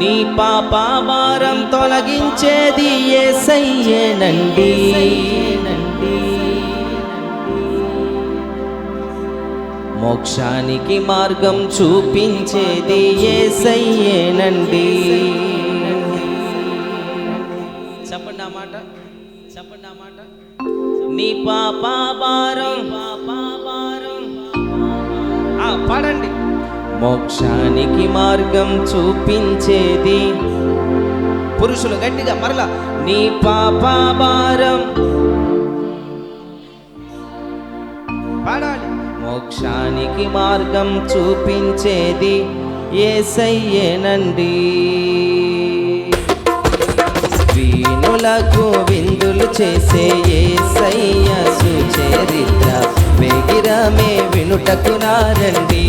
నీ పాప భారం తొలగించేది యేసయ్యేనండి. మోక్షానికి మార్గం చూపించేది యేసయ్యేనండి. చెప్పండి ఆ మాట, చెప్పండి ఆ మాట. నీ పాప భారం పాడండి. మోక్షానికి మార్గం చూపించేది పురుషులు గట్టిగా మరలా. నీ పాప భారం పాడాలి. మోక్షానికి మార్గం చూపించేది యేసయ్యేనండి. వీణులకు విందులు చేసే యేసయ్య సుచరిత్ర వేగిరమే వినుటకు నారండి.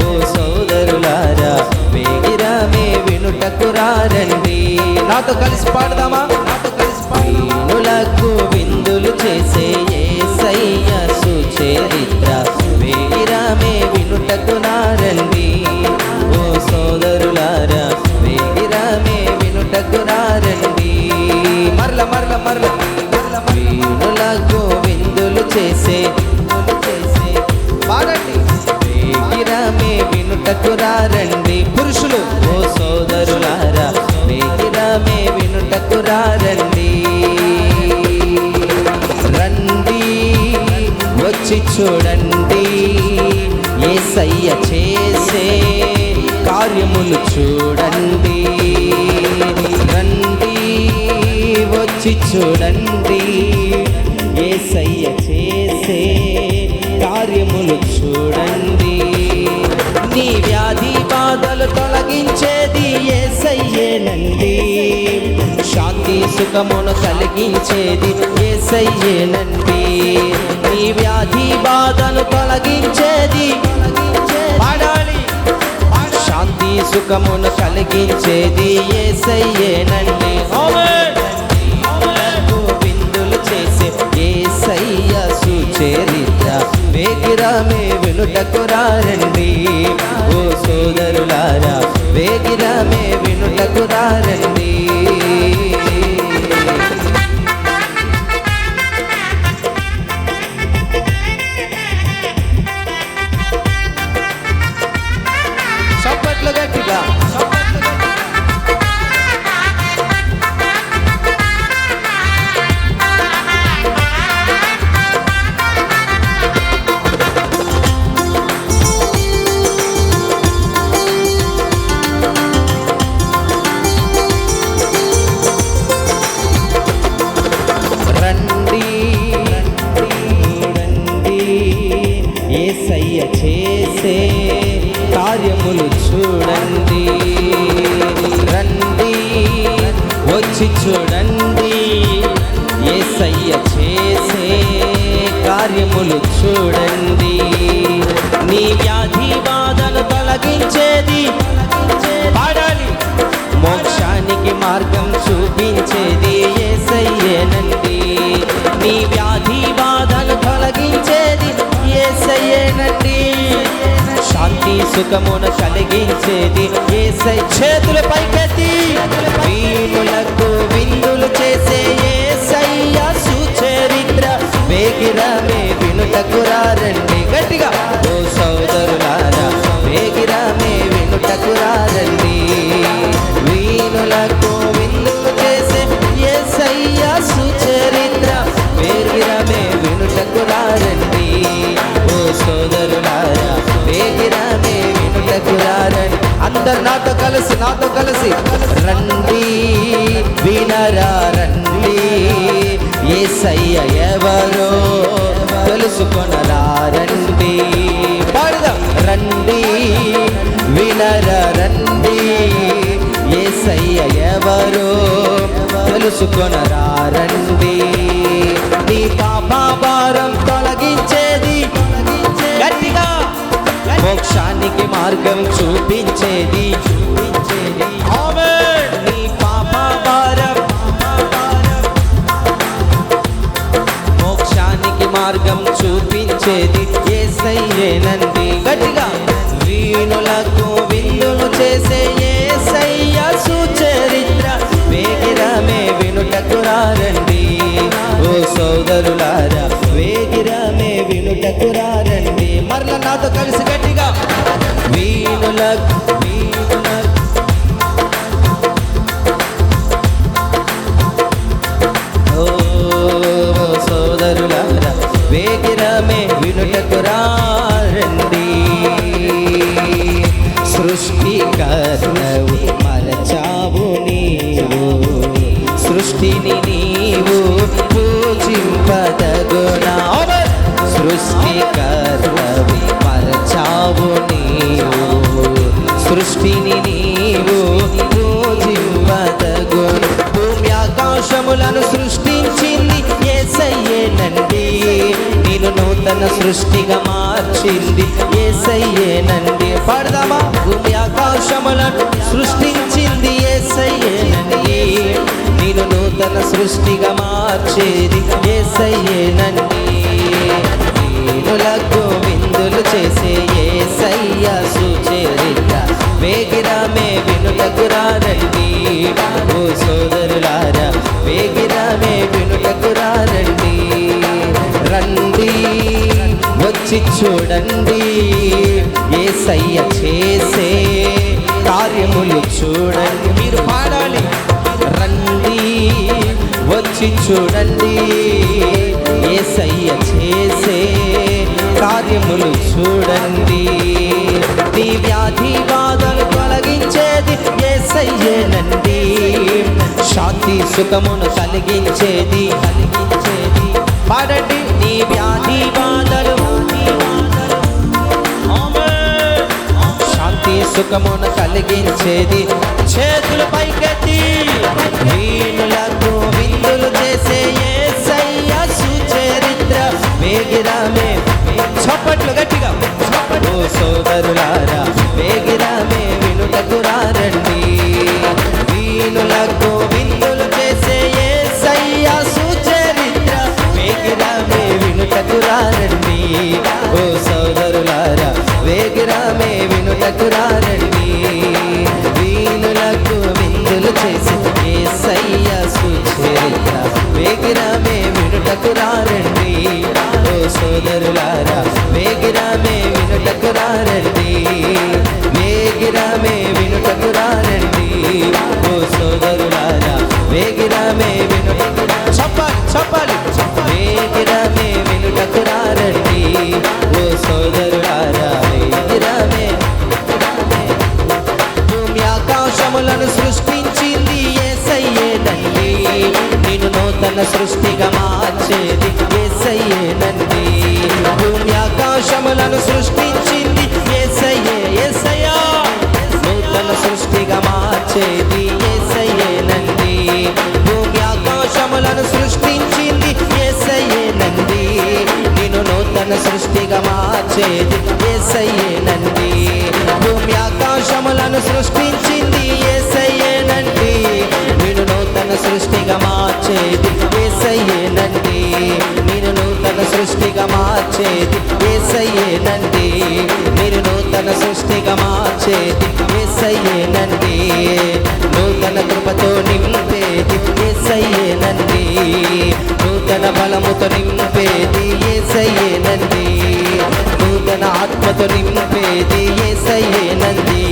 ఓ సోదరులారా వేగిరమే వినుటకు రారండి. నాతో కలిసి పాడదామా? వీణులకు విందులు చేసే యేసయ్య సుచరిత్ర వేగిరమే వినుటకు నారండి. ఓ సోదరులారా వేగిరమే వినుటకు రారండి. మరల మరల మరల వీణులకు విందులు చేసే పాడండి. వేగిరమే వినుటకు రారండి. పురుషులు ఓ సోదరులారా వేగిరమే వినుటకు రారండి. రండి వచ్చి చూడండి యేసయ్య చేసే కార్యములు చూడండి. రండి వచ్చి చూడండి యేసయ్య చేసే కార్యములు చూడండి. నీ వ్యాధి బాధలు తొలగించేది యేసయ్యేనండి. శాంతి సుఖమును కలిగించేది యేసయ్యేనండి. నీ వ్యాధి బాధలు తొలగించేది పాడాలి. శాంతి సుఖమును కలిగించేది యేసయ్యేనండి. విందులు చేసే యేసయ్య సుచరిత్ర వేగిరమే వినుటకు రారండి. ఓ సోదరులారా వేగిరమే వినుటకు రారండి. చప్పట్లు గట్టిగా. యేసయ్య చేసే కార్యములు చూడండి. రండి వచ్చి చూడండి యేసయ్య చేసే కార్యములు చూడండి. నీ వ్యాధి బాధలు తొలగించేది పాడాలి. మోక్షానికి మార్గం చూపించేది యేసయ్యేనండి. నీ వ్యాధి బాధలు తొలగించేది యేసయ్యేనండి. శాంతి సుఖమును కలిగించేది యేసయ్య. చేతుల పైకెత్తి వీణులకు విందులు చేసే యేసయ్య సుచరిత్ర వేగిరమే వినుటకు రారండి. గట్టిగా ఓ సోదరులారా వేగిరమే వినుటకు రారండి. వీణులకు విందులు చేసే యేసయ్య సుచరిత్ర వేగిరమే వినుటకు రారండి. ఓ సోదరులారా వేగిరమే వినుటకు రారండి. అందరు నాతో కలిసి రండి వినరా రండి యేసయ్య ఎవరో తెలుసుకొనరా రండి. పాడదాం. రండి వినరా రండి యేసయ్య ఎవరో తెలుసుకొనరా రండి. నీ పాప భారం తొలగించేది గట్టిగా. మోక్షానికి మార్గం చూపించేది నీ పాప భారం. మోక్షానికి మార్గం చూపించేది యేసయ్యేనండి. గట్టిగా. వీణులకు విందులు చేసే యేసయ్య నాతో కలిసి గట్టిగా వీణులకు ఓ సోదరులారా వేగిరమే వినుటకు రండి. సృష్టికర్తవు మరచావు నీవు, సృష్టిని నీవు పూజింపదగునా. సృష్టికర్తవు మరచావు నీవు, సృష్టిని నీవు పూజింపదగునా. భూమి ఆకాశములను సృష్టించింది యేసయ్యేనండి, నేను నూతన సృష్టిగా మార్చింది యేసయ్యేనండి. పాడదామా? భూమి ఆకాశములను సృష్టించింది యేసయ్యేనండి, నేను నూతన సృష్టిగా మార్చేది యేసయ్యేనండి. వీణులకు విందులు చేసే యేసయ్య సుచరిత్ర వేగిరమే వినుటకు రండి. ఓ సోదరులారా వేగిరమే వినుటకు రండి. రండి వచ్చి చూడండి, యేసయ్య చేసే కార్యములు చూడండి. మీరు పాడాలి. రండి వచ్చి చూడండి, యేసయ్య చేసే కార్యములు చూడండి. నీ వ్యాధి బాధలు తొలగించేది యేసయ్యేనండి, శాంతి సుఖమును కలిగించేది. పాడండి. నీ వ్యాధి బాధలు శాంతి సుఖమును కలిగించేది. చేతులు పైకెత్తి వీణులకు విందులు చేసే యేసయ్య సుచరిత్ర వేగిరమే. చప్పట్లు గట్టిగా. ఓ సోదరులారా వేగిరమే వినుటకు రండి. వీణులకు విందులు చేసే యేసయ్య సుచరిత్ర వేగిరమే వినుటకు రండి. ఓ సోదరులారా వేగిరమే వినుటకు రండి. వీణులకు విందులు చేసే యేసయ్య సుచరిత్ర వేగిరమే వినుటకు రండి. ఓ సోదరులారా వేగిరమే వినుటకు రండి. వేగిరమే వినుటకు రండి. ఓ సోదరులారా వేగిరమే వినుటకు చెప్పాలి. వేగిరమే వినుటకు రండి. ఓ సోదరులారా వేగిరమే. భూమి ఆకాశములను సృష్టించింది యేసయ్యేనండి, నేను నూతన సృష్టిగా మార్చేది యేసయ్యేనండి. భూమి ఆకాశములను సృష్టించింది యేసయ్యా, నూతన సృష్టిగా మార్చేది యేసయ్యేనండి. భూమి ఆకాశములను సృష్టించింది యేసయ్యేనండి, నేను నూతన సృష్టిగా మార్చేది యేసయ్యేనండి. భూమి ఆకాశములను సృష్టించింది యేసయ్యేనండి, నేను నూతన సృష్టిగా మార్చేది యేసయ్యేనండి. నేను నూతన సృష్టిగా మార్చేది యేసయ్యేనండి, నేను నూతన సృష్టిగా మార్చేది యేసయ్యేనండి. నూతన కృపతో నింపేది యేసయ్యేనండి, నూతన బలముతో నింపేది యేసయ్యేనండి, నూతన ఆత్మతో నింపేది యేసయ్యేనండి,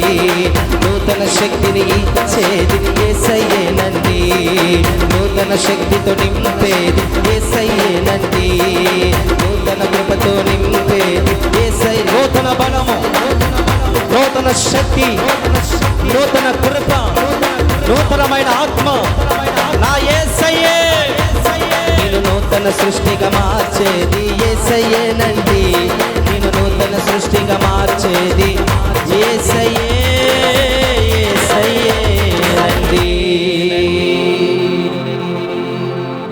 నూతన శక్తిని ఇచ్చేది యేసయ్యేనండి, నూతన శక్తితో నింపేది యేసయ్యేనండి, నూతన కృపతో నింపేది యేసయ్య. నూతన బలము, నూతన శక్తి, నూతన కృప, నూతనమైన ఆత్మ నా యేసయ్యే. నేను నూతన సృష్టిగా మార్చేది యేసయ్యేనండి, నేను నూతన సృష్టిగా మార్చేది యేసయ్యేనండి.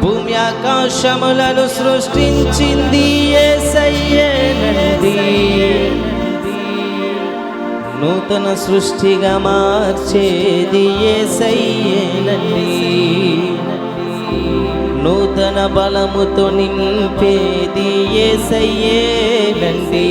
భూమి ఆకాశములను సృష్టించింది యేసయ్యేనండి, నూతన సృష్టిగా మార్చేది యేసయ్యేనండి, నూతన బలముతో నింపేది యేసయ్యేనండి,